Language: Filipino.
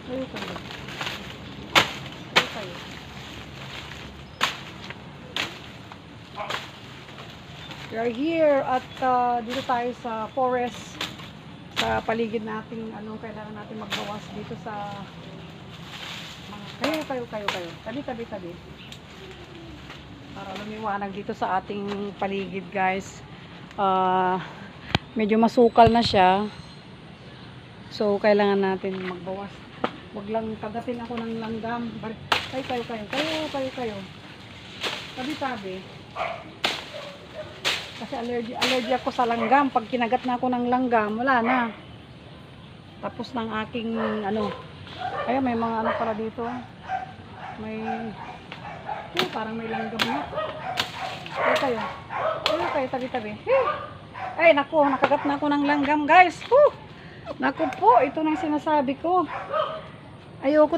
Kayo kayo. Kayo kayo. We are here at dito tayo sa forest. Sa paligid natin, kailangan natin magbawas dito sa kayo. Tabi. Para lumiwanag dito sa ating paligid, guys. Medyo masukal na siya. So, kailangan natin magbawas. Huwag lang kagatin ako ng langgam. Kayo. Tabi. Kasi allergy ako sa langgam. Pag kinagat na ako ng langgam, wala na. Tapos ng aking, ayun, may mga pala dito. May, parang may langgam na. Kayo. Tabi. Ay, naku, nakagat na ako ng langgam, guys. Naku po, ito na yung sinasabi ko. Ayoko